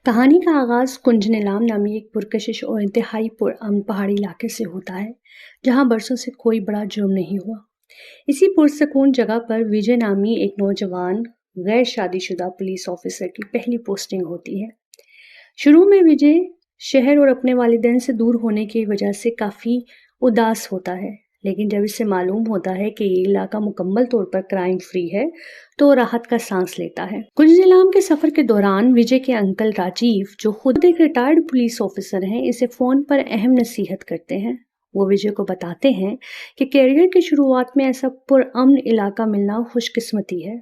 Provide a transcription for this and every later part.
कहानी का आगाज कुंज नीलाम नामी एक पुरकशिश और इंतहाई पुरअमन पहाड़ी इलाके से होता है, जहां बरसों से कोई बड़ा जुर्म नहीं हुआ। इसी पुरसकून जगह पर विजय नामी एक नौजवान गैर शादीशुदा पुलिस ऑफिसर की पहली पोस्टिंग होती है। शुरू में विजय शहर और अपने वालिदैन से दूर होने की वजह से काफ़ी उदास होता है, लेकिन जब इसे मालूम होता है कि ये इलाका मुकम्मल तौर पर क्राइम फ्री है तो वो राहत का सांस लेता है। कुंज नीलाम के सफ़र के दौरान विजय के अंकल राजीव, जो खुद एक रिटायर्ड पुलिस ऑफिसर हैं, इसे फ़ोन पर अहम नसीहत करते हैं। वो विजय को बताते हैं कि कैरियर की शुरुआत में ऐसा पुरअमन इलाका मिलना खुशकिस्मती है।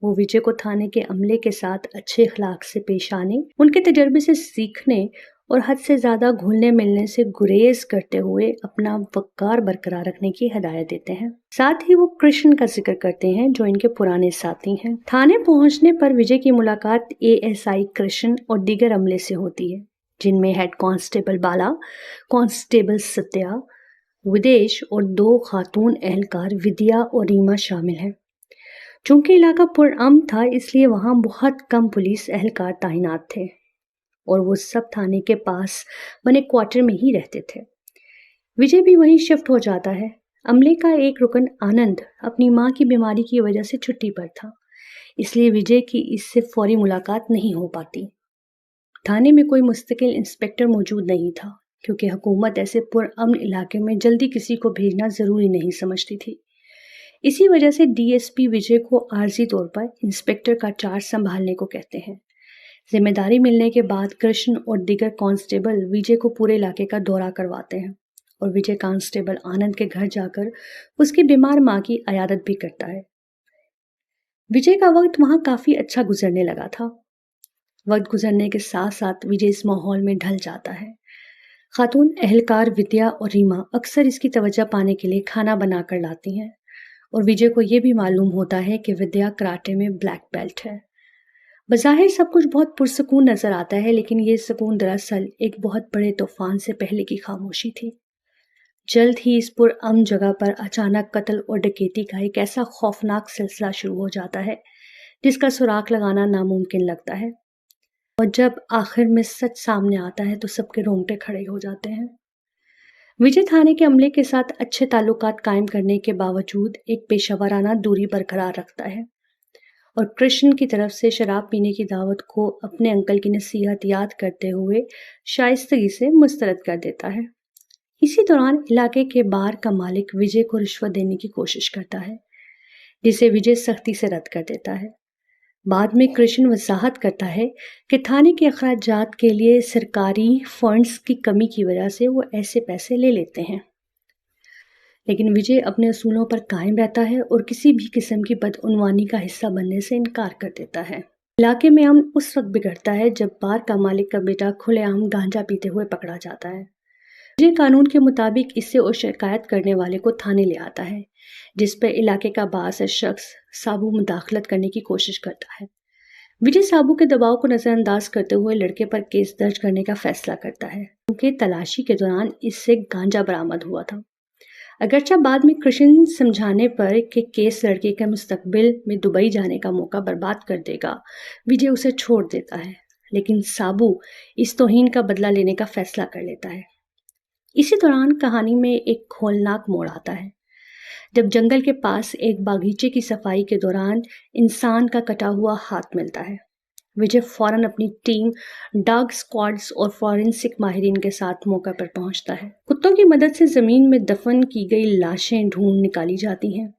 वो विजय को थाने के अमले के साथ अच्छे अखलाक से पेश आने, उनके तजर्बे से सीखने और हद से ज़्यादा घुलने मिलने से गुरेज करते हुए अपना वक़ार बरकरार रखने की हिदायत देते हैं। साथ ही वो कृष्ण का जिक्र करते हैं, जो इनके पुराने साथी हैं। थाने पहुंचने पर विजय की मुलाकात एएसआई कृष्ण और दीगर अमले से होती है, जिनमें हेड कांस्टेबल बाला, कांस्टेबल सत्या, विदेश और 2 खातून एहलकार विद्या और रीमा शामिल हैं। चूंकि इलाका पुरअमन था, इसलिए वहां बहुत कम पुलिस एहलकार तैनात थे और वो सब थाने के पास बने क्वार्टर में ही रहते थे। विजय भी वहीं शिफ्ट हो जाता है। अमले का एक रुकन आनंद अपनी माँ की बीमारी की वजह से छुट्टी पर था, इसलिए विजय की इससे फौरी मुलाकात नहीं हो पाती। थाने में कोई मुस्तकिल इंस्पेक्टर मौजूद नहीं था, क्योंकि हुकूमत ऐसे पुरअमन इलाके में जल्दी किसी को भेजना ज़रूरी नहीं समझती थी। इसी वजह से डीएसपी विजय को आर्जी तौर पर इंस्पेक्टर का चार्ज संभालने को कहते हैं। जिम्मेदारी मिलने के बाद कृष्ण और दीगर कांस्टेबल विजय को पूरे इलाके का दौरा करवाते हैं और विजय कांस्टेबल आनंद के घर जाकर उसकी बीमार माँ की अयादत भी करता है। विजय का वक्त वहाँ काफ़ी अच्छा गुजरने लगा था। वक्त गुजरने के साथ साथ विजय इस माहौल में ढल जाता है। खातून एहलकार विद्या और रीमा अक्सर इसकी तवज्जो पाने के लिए खाना बनाकर लाती हैं और विजय को ये भी मालूम होता है कि विद्या कराटे में ब्लैक बेल्ट है। बज़ाहिर सब कुछ बहुत पुरसकून नजर आता है, लेकिन ये सुकून दरअसल एक बहुत बड़े तूफान से पहले की खामोशी थी। जल्द ही इस पुरअमन जगह पर अचानक कत्ल और डकैती का एक ऐसा खौफनाक सिलसिला शुरू हो जाता है जिसका सुराग लगाना नामुमकिन लगता है, और जब आखिर में सच सामने आता है तो सबके रोंगटे खड़े हो जाते हैं। विजय थाने के अमले के साथ अच्छे ताल्लुकात कायम करने के बावजूद एक पेशेवराना दूरी बरकरार रखता है और कृष्ण की तरफ से शराब पीने की दावत को अपने अंकल की नसीहत याद करते हुए शाइस्तगी से मुस्तरद कर देता है। इसी दौरान इलाके के बार का मालिक विजय को रिश्वत देने की कोशिश करता है, जिसे विजय सख्ती से रद्द कर देता है। बाद में कृष्ण वजाहत करता है कि थाने के अखराजात के लिए सरकारी फंड्स की कमी की वजह से वो ऐसे पैसे ले लेते हैं, लेकिन विजय अपने असूलों पर कायम रहता है और किसी भी किस्म की बदउनवानी का हिस्सा बनने से इनकार कर देता है। इलाके में अमन उस वक्त बिगड़ता है जब बार का मालिक का बेटा खुलेआम गांजा पीते हुए पकड़ा जाता है। विजय कानून के मुताबिक इससे और शिकायत करने वाले को थाने ले आता है, जिस पर इलाके का बाअसर शख्स साबू मुदाखलत करने की कोशिश करता है। विजय साबू के दबाव को नजरअंदाज करते हुए लड़के पर केस दर्ज करने का फैसला करता है, क्योंकि तलाशी के दौरान इससे गांजा बरामद हुआ था। अगरचा बाद में कृष्ण समझाने पर कि केस लड़के के मुस्तकबिल में दुबई जाने का मौका बर्बाद कर देगा, विजय उसे छोड़ देता है, लेकिन साबू इस तौहीन का बदला लेने का फैसला कर लेता है। इसी दौरान कहानी में एक खौलनाक मोड़ आता है, जब जंगल के पास एक बागीचे की सफाई के दौरान इंसान का कटा हुआ हाथ मिलता है। विजय फौरन अपनी टीम, डॉग स्क्वाड्स और फॉरेंसिक माहिरीन के साथ मौका पर पहुंचता है। कुत्तों की मदद से जमीन में दफन की गई लाशें ढूंढ निकाली जाती हैं,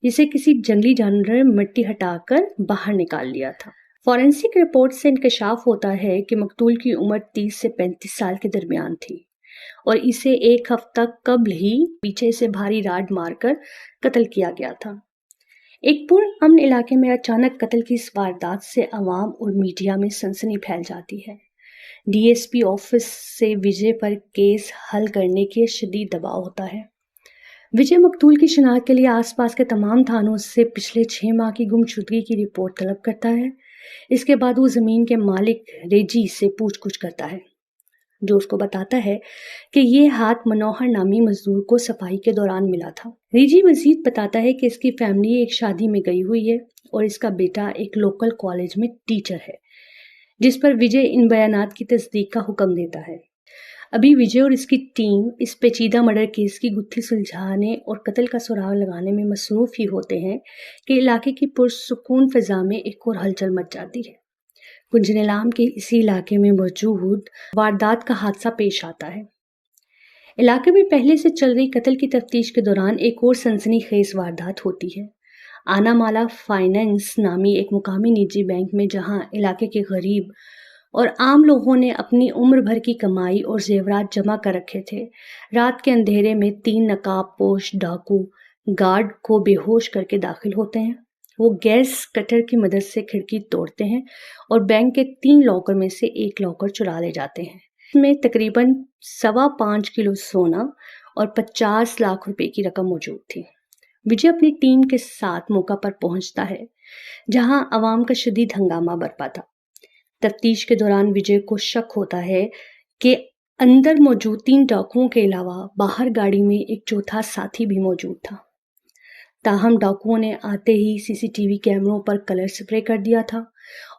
जिसे किसी जंगली जानवर ने मिट्टी हटाकर बाहर निकाल लिया था। फॉरेंसिक रिपोर्ट से इंकशाफ होता है कि मकतूल की उम्र 30 से 35 साल के दरमियान थी और इसे एक हफ्ता कबल ही पीछे से भारी राड मारकर कत्ल किया गया था। एक पुरअमन इलाके में अचानक कत्ल की इस वारदात से अवाम और मीडिया में सनसनी फैल जाती है। डीएसपी ऑफिस से विजय पर केस हल करने के शदीद दबाव होता है। विजय मकतूल की शिनाख्त के लिए आसपास के तमाम थानों से पिछले 6 माह की गुमशुदगी की रिपोर्ट तलब करता है। इसके बाद वो ज़मीन के मालिक रेजी से पूछ-गुछ करता है, जो उसको बताता है कि ये हाथ मनोहर नामी मजदूर को सफाई के दौरान मिला था। रेजी मजीद बताता है कि इसकी फैमिली एक शादी में गई हुई है और इसका बेटा एक लोकल कॉलेज में टीचर है, जिस पर विजय इन बयानात की तस्दीक का हुक्म देता है। अभी विजय और इसकी टीम इस पेचीदा मर्डर केस की गुत्थी सुलझाने और कत्ल का सुराग लगाने में मसरूफ ही होते हैं कि इलाके की पुरसुकून फिजा में एक और हलचल मच जाती है। कुंजनेलाम के इसी इलाके में मौजूद वारदात का हादसा पेश आता है। इलाके में पहले से चल रही कत्ल की तफ्तीश के दौरान एक और सनसनीखेज वारदात होती है। आनामाला फाइनेंस नामी एक मुकामी निजी बैंक में जहां इलाके के गरीब और आम लोगों ने अपनी उम्र भर की कमाई और जेवरात जमा कर रखे थे, रात के अंधेरे में 3 नकाबपोश डाकू गार्ड को बेहोश करके दाखिल होते हैं। वो गैस कटर की मदद से खिड़की तोड़ते हैं और बैंक के 3 लॉकर में से एक लॉकर चुरा ले जाते हैं। इसमें तकरीबन 5.25 किलो सोना और 50 लाख रुपए की रकम मौजूद थी। विजय अपनी टीम के साथ मौका पर पहुंचता है, जहां आवाम का शदीद हंगामा बरपा था। तफ्तीश के दौरान विजय को शक होता है कि अंदर मौजूद 3 डाकुओं के अलावा बाहर गाड़ी में एक चौथा साथी भी मौजूद था। ताहम डाकुओं ने आते ही सीसीटीवी कैमरों पर कलर स्प्रे कर दिया था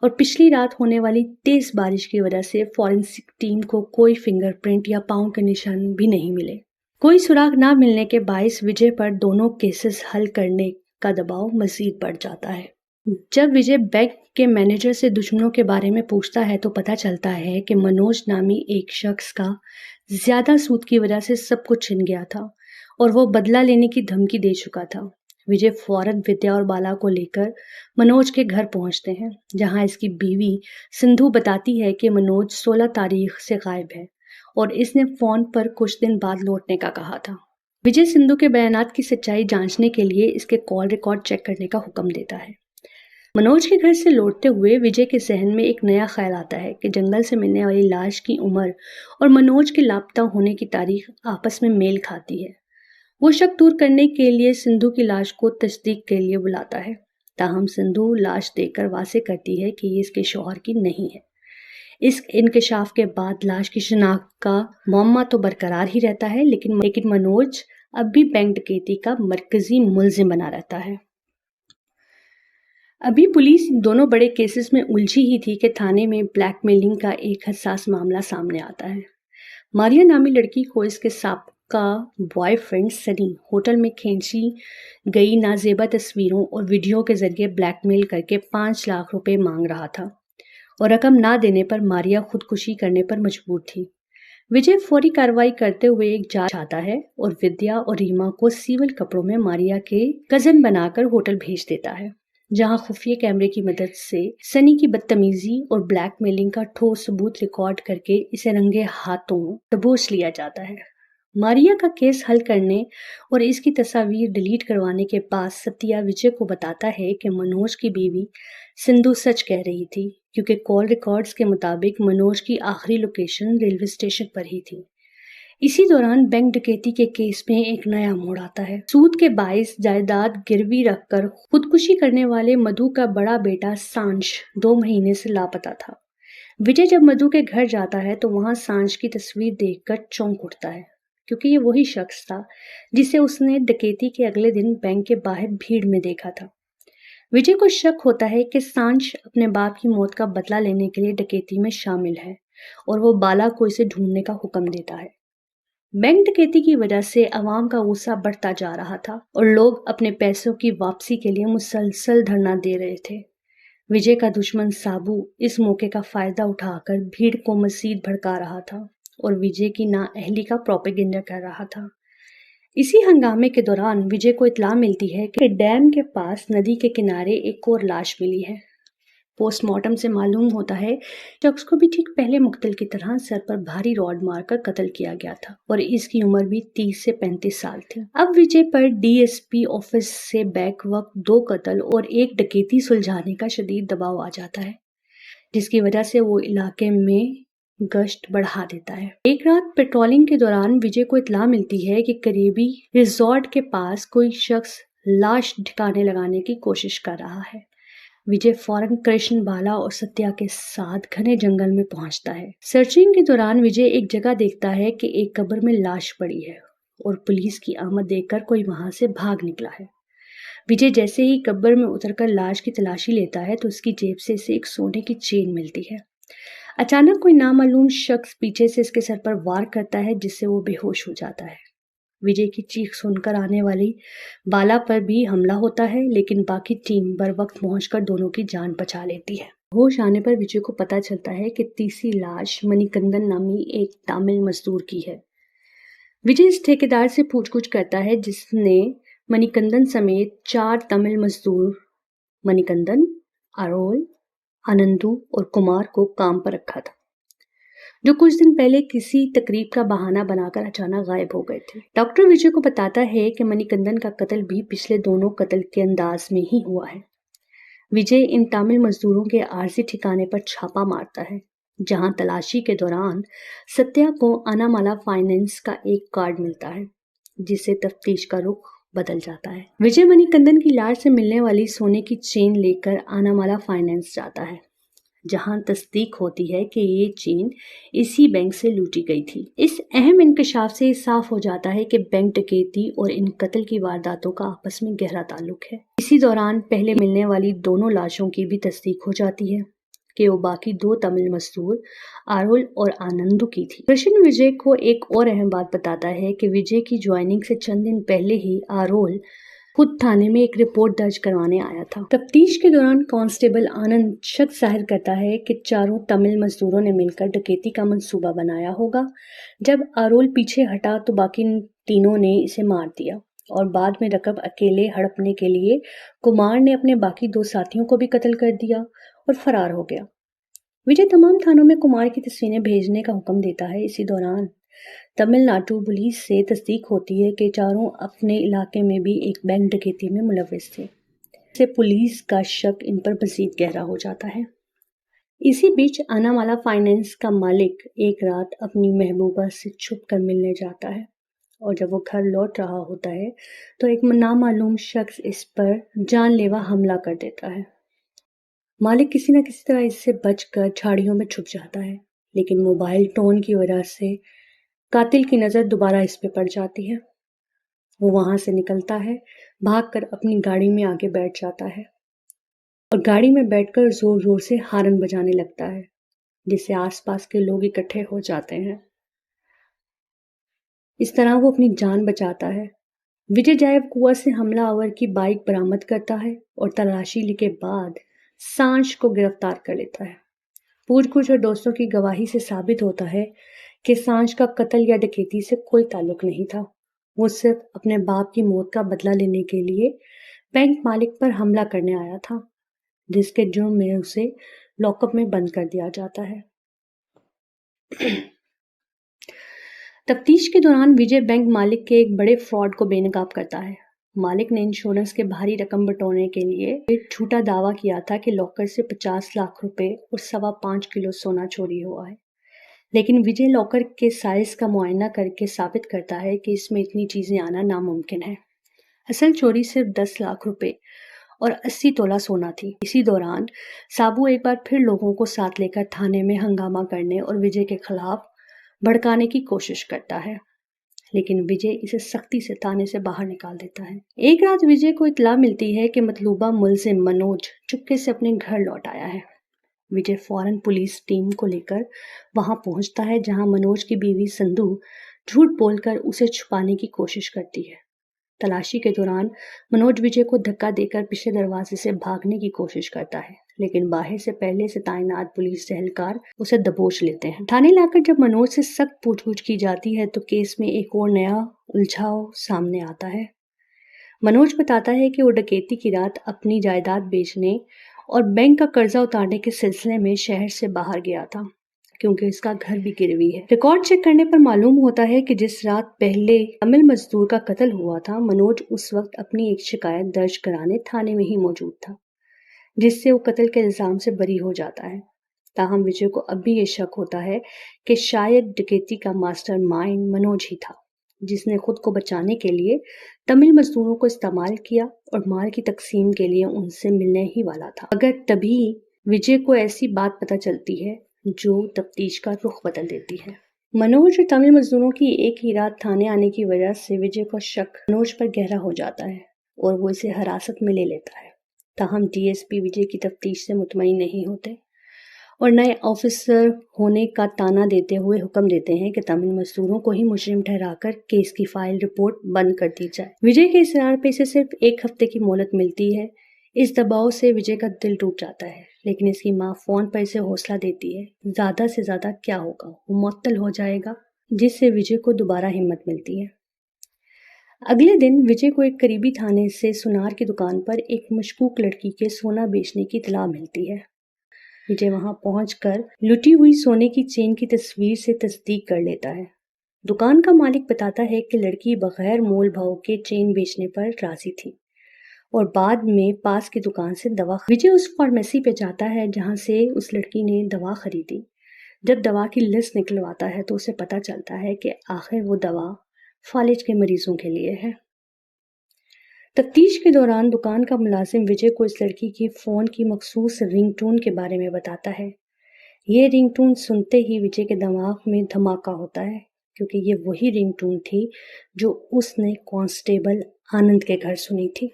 और पिछली रात होने वाली तेज बारिश की वजह से फॉरेंसिक टीम को कोई फिंगरप्रिंट या पांव के निशान भी नहीं मिले। कोई सुराग ना मिलने के बायस विजय पर दोनों केसेस हल करने का दबाव मजीद बढ़ जाता है। जब विजय बैंक के मैनेजर से दुश्मनों के बारे में पूछता है तो पता चलता है कि मनोज नामी एक शख्स का ज्यादा सूद की वजह से सब कुछ छिन गया था और वो बदला लेने की धमकी दे चुका था। विजय फौरन विद्या और बाला को लेकर मनोज के घर पहुंचते हैं, जहां इसकी बीवी सिंधु बताती है कि मनोज 16 तारीख से गायब है और इसने फोन पर कुछ दिन बाद लौटने का कहा था। विजय सिंधु के बयानात की सच्चाई जांचने के लिए इसके कॉल रिकॉर्ड चेक करने का हुक्म देता है। मनोज के घर से लौटते हुए विजय के जहन में एक नया ख्याल आता है कि जंगल से मिलने वाली लाश की उम्र और मनोज के लापता होने की तारीख आपस में मेल खाती है। वो शक दूर करने के लिए सिंधु की लाश को तस्दीक के लिए बुलाता है। ताहम सिंधु लाश देखकर वासे करती है कि ये इसके शौहर की नहीं है। इस इंकशाफ के बाद लाश की शिनाख्त का मुअम्मा तो बरकरार ही रहता है, लेकिन मनोज अब भी बैंक डकैती का मरकजी मुलजिम बना रहता है। अभी पुलिस दोनों बड़े केसेस में उलझी ही थी कि थाने में ब्लैकमेलिंग का एक हसास मामला सामने आता है। मारिया नामी लड़की को इसके साबका बॉयफ्रेंड सनी होटल में खींची गई नाजेबा तस्वीरों और वीडियो के जरिए ब्लैकमेल करके 5 लाख रुपए मांग रहा था और रकम ना देने पर मारिया खुदकुशी करने पर मजबूर थी। विजय फौरी कार्रवाई करते हुए एक जांच आता है और विद्या और रीमा को सिविल कपड़ों में मारिया के कजन बनाकर होटल भेज देता है, जहां खुफिया कैमरे की मदद से सनी की बदतमीजी और ब्लैकमेलिंग का ठोस सबूत रिकॉर्ड करके इसे रंगे हाथों दबोच लिया जाता है। मारिया का केस हल करने और इसकी तस्वीर डिलीट करवाने के बाद सत्या विजय को बताता है कि मनोज की बीवी सिंधु सच कह रही थी, क्योंकि कॉल रिकॉर्ड्स के मुताबिक मनोज की आखिरी लोकेशन रेलवे स्टेशन पर ही थी। इसी दौरान बैंक डकैती के केस में एक नया मोड़ आता है। सूद के बाइस जायदाद गिरवी रखकर खुदकुशी करने वाले मधु का बड़ा बेटा सांश 2 महीने से लापता था। विजय जब मधु के घर जाता है तो वहां सांश की तस्वीर देखकर चौंक उठता है, क्योंकि ये वही शख्स था जिसे उसने डकैती के अगले दिन बैंक के बाहर भीड़ में देखा था। विजय को शक होता है कि सांश अपने बाप की मौत का बदला लेने के लिए डकैती में शामिल है और वो बाला को इसे ढूंढने का हुक्म देता है। बैंक डकैती की वजह से अवाम का गुस्सा बढ़ता जा रहा था और लोग अपने पैसों की वापसी के लिए मुसलसल धरना दे रहे थे। विजय का दुश्मन साबू इस मौके का फायदा उठाकर भीड़ को मजीद भड़का रहा था और विजय की नाअहली का प्रोपेगेंडा कर रहा था। इसी हंगामे के दौरान विजय को इत्तला मिलती है कि डैम के पास नदी के किनारे एक और लाश मिली है। पोस्टमार्टम से मालूम होता है शख्स को भी ठीक पहले मुक्तल की तरह सर पर भारी रॉड मारकर कत्ल किया गया था और इसकी उम्र भी 30 से 35 साल थी। अब विजय पर डीएसपी ऑफिस से बैक वक्त 2 कत्ल और 1 डकैती सुलझाने का शदीद दबाव आ जाता है, जिसकी वजह से वो इलाके में गश्त बढ़ा देता है। एक रात पेट्रोलिंग के दौरान विजय को इत्तला मिलती है कि करीबी रिजॉर्ट के पास कोई शख्स लाश ठिकाने लगाने की कोशिश कर रहा है। विजय फौरन कृष्ण, बाला और सत्या के साथ घने जंगल में पहुंचता है। सर्चिंग के दौरान विजय एक जगह देखता है कि एक कब्र में लाश पड़ी है और पुलिस की आमद देखकर कोई वहां से भाग निकला है। विजय जैसे ही कब्र में उतरकर लाश की तलाशी लेता है तो उसकी जेब से इसे एक सोने की चेन मिलती है अचानक कोई नामालूम शख्स पीछे से इसके सर पर वार करता है, जिससे वो बेहोश हो जाता है। विजय की चीख सुनकर आने वाली बाला पर भी हमला होता है, लेकिन बाकी टीम बर वक्त पहुंचकर दोनों की जान बचा लेती है। होश आने पर विजय को पता चलता है कि तीसरी लाश मणिकंदन नामी एक तमिल मजदूर की है। विजय इस ठेकेदार से पूछताछ करता है, जिसने मणिकंदन समेत 4 तमिल मजदूर मणिकंदन, आरोल, आनंदू और कुमार को काम पर रखा था, जो कुछ दिन पहले किसी तकरीब का बहाना बनाकर अचानक गायब हो गए थे। डॉक्टर विजय को बताता है कि मणिकंदन का कत्ल भी पिछले दोनों कत्ल के अंदाज में ही हुआ है। विजय इन तमिल मजदूरों के आरजी ठिकाने पर छापा मारता है, जहां तलाशी के दौरान सत्या को अनामाला फाइनेंस का एक कार्ड मिलता है, जिससे तफ्तीश का रुख बदल जाता है। विजय मणिकंदन की लाश से मिलने वाली सोने की चेन लेकर अनामाला फाइनेंस जाता है, जहां तस्दीक होती है कि ये चेन इसी बैंक से लूटी गई थी। इस अहम इंकशाफ से साफ हो जाता है कि बैंक डकैती और इन कत्ल की वारदातों का आपस में गहरा ताल्लुक है। इसी दौरान पहले मिलने वाली दोनों लाशों की भी तस्दीक हो जाती है कि वो बाकी 2 तमिल मजदूर आरुल और आनंदू की थी। कृष्ण विजय को एक और अहम बात बताता है कि विजय की ज्वाइनिंग से चंद दिन पहले ही आरोल खुद थाने में एक रिपोर्ट दर्ज करवाने आया था। तफ्तीश के दौरान कांस्टेबल आनंद शक जाहिर करता है कि 4 तमिल मजदूरों ने मिलकर डकैती का मंसूबा बनाया होगा। जब आरोल पीछे हटा तो बाकी तीनों ने इसे मार दिया और बाद में रकब अकेले हड़पने के लिए कुमार ने अपने बाकी 2 साथियों को भी कत्ल कर दिया और फरार हो गया। विजय तमाम थानों में कुमार की तस्वीरें भेजने का हुक्म देता है। इसी दौरान तमिलनाडु पुलिस से तस्दीक होती है कि चारों अपने इलाके में भी एक बैंक डकैती में मुलव्विस थे। इससे पुलिस का शक इन पर मजीद गहरा हो जाता है। इसी बीच अनामाला फाइनेंस का मालिक एक रात अपनी महबूबा से छुप कर मिलने जाता है और जब वो घर लौट रहा होता है तो एक नामालूम शख्स इस पर जानलेवा हमला कर देता है। मालिक किसी न किसी तरह इससे बचकर झाड़ियों में छुप जाता है, लेकिन मोबाइल टोन की वजह से कातिल की नज़र दोबारा इस पे पड़ जाती है। वो वहां से निकलता है, भागकर अपनी गाड़ी में आगे बैठ जाता है और गाड़ी में बैठकर जोर जोर से हारन बजाने लगता है, जिससे आसपास के लोग इकट्ठे हो जाते हैं। इस तरह वो अपनी जान बचाता है। विजय जायब कुआ से हमलावर की बाइक बरामद करता है और तलाशी के बाद सांश को गिरफ्तार कर लेता है। पूछताछ और दोस्तों की गवाही से साबित होता है कि सांश का कत्ल या डकैती से कोई ताल्लुक नहीं था। वो सिर्फ अपने बाप की मौत का बदला लेने के लिए बैंक मालिक पर हमला करने आया था, जिसके जुर्म में उसे लॉकअप में बंद कर दिया जाता है। तफ्तीश के दौरान विजय बैंक मालिक के एक बड़े फ्रॉड को बेनकाब करता है। मालिक ने इंश्योरेंस के भारी रकम बटोरने के लिए एक झूठा दावा किया था कि लॉकर से 50 लाख रुपए और 5.25 किलो सोना चोरी हुआ है, लेकिन विजय लॉकर के साइज का मुआयना करके साबित करता है कि इसमें इतनी चीजें आना नामुमकिन है। असल चोरी सिर्फ 10 लाख रुपए और 80 तोला सोना थी। इसी दौरान साबू एक बार फिर लोगों को साथ लेकर थाने में हंगामा करने और विजय के खिलाफ भड़काने की कोशिश करता है, लेकिन विजय इसे सख्ती से थाने से बाहर निकाल देता है। एक रात विजय को इत्तला मिलती है कि मतलूबा मुलजिम मनोज चुपके से अपने घर लौट आया है। विजय फौरन पुलिस टीम को लेकर वहां पहुंचता है, जहां मनोज की बीवी संधू झूठ बोलकर उसे छुपाने की कोशिश करती है। तलाशी के दौरान मनोज विजय को धक्का देकर पिछले दरवाजे से भागने की कोशिश करता है, लेकिन बाहर से पहले से तैनात पुलिस एहलकार उसे दबोच लेते हैं। थाने लाकर जब मनोज से सख्त पूछताछ की जाती है तो केस में एक और नया उलझाव सामने आता है। मनोज बताता है कि वो डकैती की रात अपनी जायदाद बेचने और बैंक का कर्जा उतारने के सिलसिले में शहर से बाहर गया था, क्योंकि इसका घर भी गिरवी है। रिकॉर्ड चेक करने पर मालूम होता है कि जिस रात पहले तमिल मजदूर का कत्ल हुआ था, मनोज उस वक्त अपनी एक शिकायत दर्ज कराने थाने में ही मौजूद था, जिससे वो कत्ल के इल्जाम से बरी हो जाता है। ताहम विजय को अब भी ये शक होता है कि शायद डकैती का मास्टरमाइंड मनोज ही था, जिसने खुद को बचाने के लिए तमिल मजदूरों को इस्तेमाल किया और माल की तकसीम के लिए उनसे मिलने ही वाला था। अगर तभी विजय को ऐसी बात पता चलती है जो तफ्तीश का रुख बदल देती है। मनोज और तमिल मजदूरों की एक ही रात थाने आने की वजह से विजय का शक मनोज पर गहरा हो जाता है और वो इसे हिरासत में ले लेता है। ताहम डीएसपी विजय की तफ्तीश से मुतमईन नहीं होते اور نئے آفیسر ہونے کا تانا دیتے ہوئے حکم دیتے ہیں کہ تمل مزدوروں کو ہی مجرم ٹھہرا کر کیس کی فائل رپورٹ بند کر دی جائے۔ وجے کے اصرار پہ اسے صرف 1 ہفتے کی مہلت ملتی ہے۔ اس دباؤ سے وجے کا دل ٹوٹ جاتا ہے، لیکن اس کی ماں فون پر اسے حوصلہ دیتی ہے۔ زیادہ سے زیادہ کیا ہوگا، وہ معطل ہو جائے گا، جس سے وجے کو دوبارہ ہمت ملتی ہے۔ اگلے دن وجے کو ایک قریبی تھانے سے سونار کی دکان پر ایک مشکوک لڑکی کے سونا بیچنے کی اطلاع ملتی ہے۔ وجے وہاں پہنچ کر لٹی ہوئی سونے کی چین کی تصویر سے تصدیق کر لیتا ہے۔ دکان کا مالک بتاتا ہے کہ لڑکی بغیر مول بھاؤ کے چین بیچنے پر راضی تھی اور بعد میں پاس کی دکان سے دوا وجے اس فارمیسی پہ جاتا ہے جہاں سے اس لڑکی نے دوا خریدی۔ جب دوا کی لسٹ نکلواتا ہے تو اسے پتہ چلتا ہے کہ آخر وہ دوا فالج کے مریضوں کے لیے ہے۔ تفتیش کے دوران دکان کا ملازم وجے کو اس لڑکی کی فون کی مخصوص رنگ ٹون کے بارے میں بتاتا ہے۔ یہ رنگ ٹون سنتے ہی وجے کے دماغ میں دھماکہ ہوتا ہے، کیونکہ یہ وہی رنگ ٹون تھی جو اس نے کانسٹیبل آنند کے گھر سنی تھی۔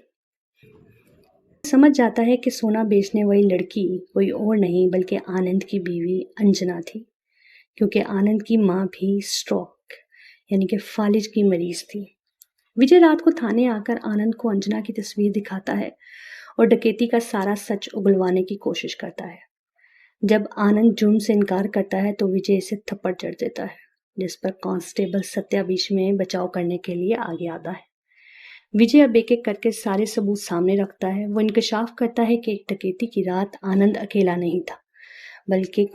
سمجھ جاتا ہے کہ سونا بیچنے والی لڑکی کوئی اور نہیں بلکہ آنند کی بیوی انجنا تھی، کیونکہ آنند کی ماں بھی اسٹروک یعنی کہ فالج کی مریض تھی۔ وجے رات کو تھانے آ کر آنند کو انجنا کی تصویر دکھاتا ہے اور ڈکیتی کا سارا سچ اگلوانے کی کوشش کرتا ہے۔ جب آنند جرم سے انکار کرتا ہے تو وجے اسے تھپڑ جڑ دیتا ہے، جس پر کانسٹیبل ستیا بیچ میں بچاؤ کرنے کے لیے آگے آتا ہے۔ وجے اب ایک ایک کر کے سارے ثبوت سامنے رکھتا ہے۔ وہ انکشاف کرتا ہے کہ ایک ڈکیتی کی رات آنند اکیلا نہیں تھا، بلکہ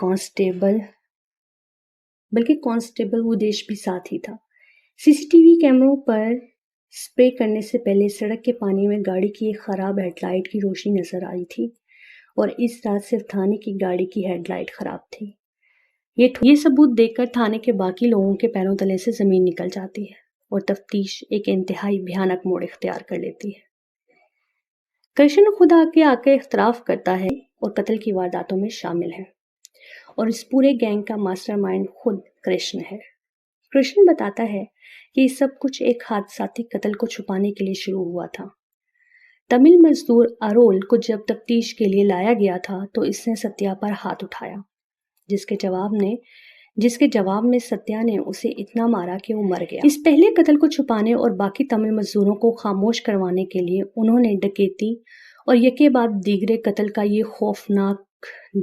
کانسٹیبل ودیش بھی ساتھ ہی تھا۔ سی سی ٹی وی کیمروں پر اسپرے کرنے سے پہلے سڑک کے پانی میں گاڑی کی ایک خراب ہیڈ لائٹ کی روشنی نظر آئی تھی اور اس رات صرف تھانے کی گاڑی کی ہیڈ لائٹ خراب تھی۔ یہ ثبوت دیکھ کر تھانے کے باقی لوگوں کے پیروں تلے سے زمین نکل جاتی ہے اور تفتیش ایک انتہائی بھیانک موڑ اختیار کر لیتی ہے۔ کرشن خود آ کے اعتراف کرتا ہے اور قتل کی وارداتوں میں شامل ہے، اور اس پورے گینگ کا ماسٹر مائنڈ خود کرشن ہے۔ کرشن بتاتا ہے کہ یہ سب کچھ ایک حادثاتی قتل کو چھپانے کے لیے شروع ہوا تھا۔ تمل مزدور ارول کو جب تفتیش کے لیے لایا گیا تھا تو اس نے ستیا پر ہاتھ اٹھایا، جس کے جواب میں ستیا نے اسے اتنا مارا کہ وہ مر گیا۔ اس پہلے قتل کو چھپانے اور باقی تمل مزدوروں کو خاموش کروانے کے لیے انہوں نے ڈکیتی اور یکے بعد دیگرے قتل کا یہ خوفناک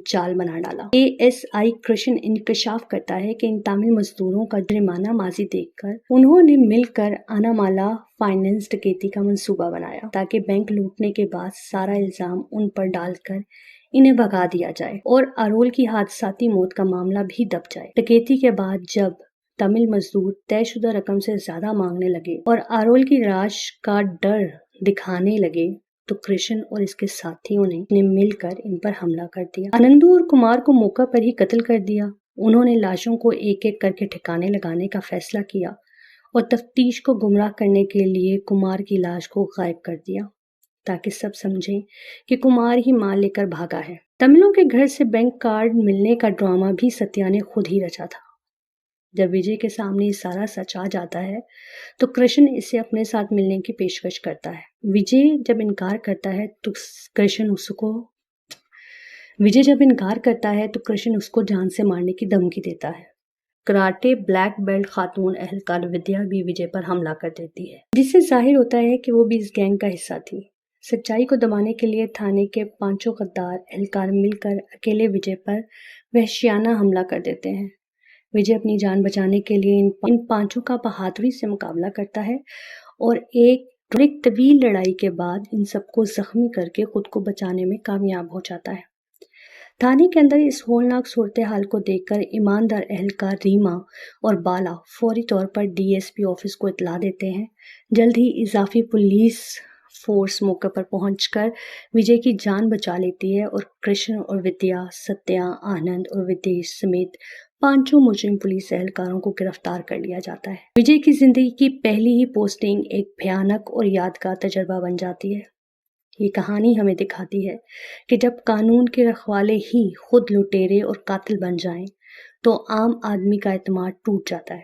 جال بنا ڈالا۔ اے ایس آئی کرشن انکشاف کرتا ہے کہ ان تامل مزدوروں کا جرمانہ ماضی دیکھ کر انہوں نے مل کر انامالا فائنانس ڈکیتی کا منصوبہ بنایا تاکہ بینک لوٹنے کے بعد سارا الزام ان پر ڈال کر انہیں بھگا دیا جائے اور ارول کی حادثاتی موت کا معاملہ بھی دب جائے۔ ڈکیتی کے بعد جب تمل مزدور طے شدہ رقم سے زیادہ مانگنے لگے اور ارول کی لاش کا ڈر دکھانے لگے تو کرشن اور اس کے ساتھیوں نے مل کر ان پر حملہ کر دیا۔ آنندو اور کمار کو موقع پر ہی قتل کر دیا۔ انہوں نے لاشوں کو ایک ایک کر کے ٹھکانے لگانے کا فیصلہ کیا اور تفتیش کو گمراہ کرنے کے لیے کمار کی لاش کو غائب کر دیا تاکہ سب سمجھیں کہ کمار ہی مال لے کر بھاگا ہے۔ تملوں کے گھر سے بینک کارڈ ملنے کا ڈرامہ بھی ستیا نے خود ہی رچا تھا۔ جب وجے کے سامنے یہ سارا سچ آ جاتا ہے تو کرشن اسے اپنے ساتھ ملنے کی پیشکش کرتا ہے۔ وجے جب انکار کرتا ہے تو کرشن اس کو جان سے مارنے کی دھمکی دیتا ہے۔ کراٹے بلیک بیلٹ خاتون اہلکار ودیا بھی وجے پر حملہ کر دیتی ہے، جس سے ظاہر ہوتا ہے کہ وہ بھی اس گینگ کا حصہ تھی۔ سچائی کو دبانے کے لیے تھانے کے 5 غدار اہلکار مل کر اکیلے وجے پر وحشیانہ حملہ کر دیتے ہیں۔ وجے اپنی جان بچانے کے لیے ان 5 کا بہادری سے مقابلہ کرتا ہے اور ایک طویل لڑائی کے بعد ان سب کو زخمی کر کے خود کو بچانے میں کامیاب ہو جاتا ہے۔ تھانے کے اندر اس ہولناک صورتحال کو دیکھ کر ایماندار اہلکار ریما اور بالا فوری طور پر ڈی ایس پی آفس کو اطلاع دیتے ہیں۔ جلد ہی اضافی پولیس فورس موقع پر پہنچ کر وجے کی جان بچا لیتی ہے اور کرشن اور ودیا، ستیا، آنند اور ودیش سمیت 5 مجرم پولیس اہلکاروں کو گرفتار کر لیا جاتا ہے۔ وجے کی زندگی کی پہلی ہی پوسٹنگ ایک بھیانک اور یادگار تجربہ بن جاتی ہے۔ یہ کہانی ہمیں دکھاتی ہے کہ جب قانون کے رکھوالے ہی خود لٹیرے اور قاتل بن جائیں تو عام آدمی کا اعتماد ٹوٹ جاتا ہے،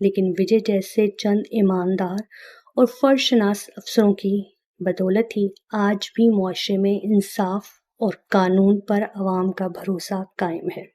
لیکن وجے جیسے چند ایماندار اور فرض شناس افسروں کی بدولت ہی آج بھی معاشرے میں انصاف اور قانون پر عوام کا بھروسہ قائم ہے۔